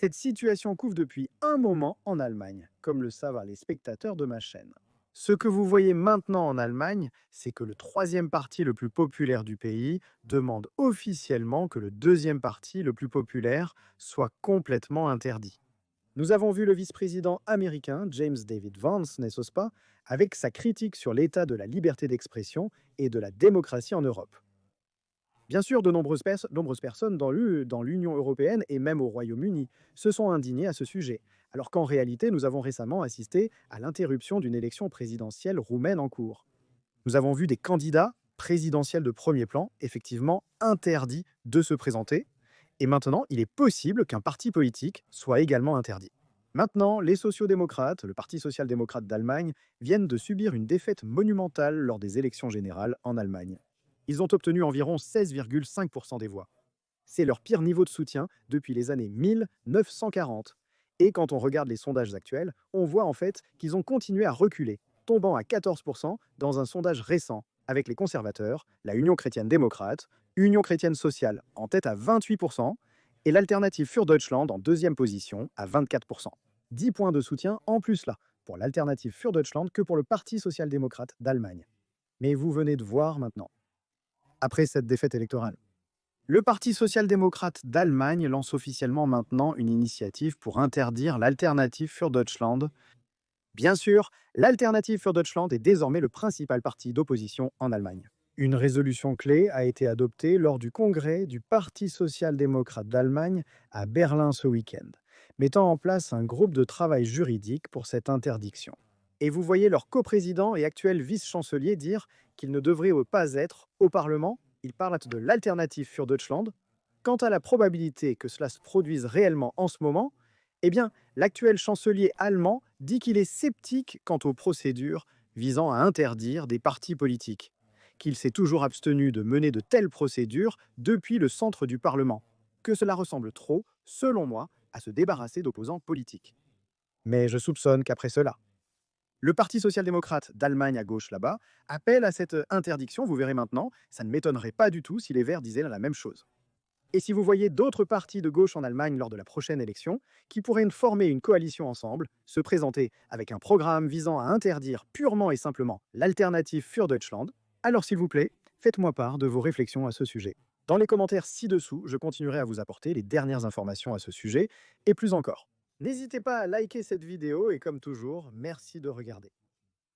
Cette situation couvre depuis un moment en Allemagne, comme le savent les spectateurs de ma chaîne. Ce que vous voyez maintenant en Allemagne, c'est que le troisième parti le plus populaire du pays demande officiellement que le deuxième parti le plus populaire soit complètement interdit. Nous avons vu le vice-président américain James David Vance, n'est-ce pas, avec sa critique sur l'état de la liberté d'expression et de la démocratie en Europe. Bien sûr, de nombreuses personnes dans l'Union européenne et même au Royaume-Uni se sont indignées à ce sujet, alors qu'en réalité, nous avons récemment assisté à l'interruption d'une élection présidentielle roumaine en cours. Nous avons vu des candidats présidentiels de premier plan, effectivement interdits de se présenter, et maintenant, il est possible qu'un parti politique soit également interdit. Maintenant, les sociodémocrates, le Parti social-démocrate d'Allemagne, viennent de subir une défaite monumentale lors des élections générales en Allemagne. Ils ont obtenu environ 16,5% des voix. C'est leur pire niveau de soutien depuis les années 1940. Et quand on regarde les sondages actuels, on voit en fait qu'ils ont continué à reculer, tombant à 14% dans un sondage récent, avec les conservateurs, la Union chrétienne démocrate, Union chrétienne sociale en tête à 28%, et l'alternative für Deutschland en deuxième position à 24%. 10 points de soutien en plus là, pour l'alternative für Deutschland que pour le Parti social-démocrate d'Allemagne. Mais vous venez de voir maintenant, après cette défaite électorale. Le Parti social-démocrate d'Allemagne lance officiellement maintenant une initiative pour interdire l'Alternative für Deutschland. Bien sûr, l'Alternative für Deutschland est désormais le principal parti d'opposition en Allemagne. Une résolution clé a été adoptée lors du congrès du Parti social-démocrate d'Allemagne à Berlin ce week-end, mettant en place un groupe de travail juridique pour cette interdiction. Et vous voyez leur coprésident et actuel vice-chancelier dire qu'il ne devrait pas être au Parlement. Ils parlent de l'Alternative für Deutschland. Quant à la probabilité que cela se produise réellement en ce moment, eh bien, l'actuel chancelier allemand dit qu'il est sceptique quant aux procédures visant à interdire des partis politiques, qu'il s'est toujours abstenu de mener de telles procédures depuis le centre du Parlement, que cela ressemble trop, selon moi, à se débarrasser d'opposants politiques. Mais je soupçonne qu'après cela, le Parti social-démocrate d'Allemagne à gauche là-bas appelle à cette interdiction, vous verrez maintenant, ça ne m'étonnerait pas du tout si les Verts disaient la même chose. Et si vous voyez d'autres partis de gauche en Allemagne lors de la prochaine élection, qui pourraient former une coalition ensemble, se présenter avec un programme visant à interdire purement et simplement l'alternative für Deutschland, alors s'il vous plaît, faites-moi part de vos réflexions à ce sujet. Dans les commentaires ci-dessous, je continuerai à vous apporter les dernières informations à ce sujet, et plus encore. N'hésitez pas à liker cette vidéo et comme toujours, merci de regarder.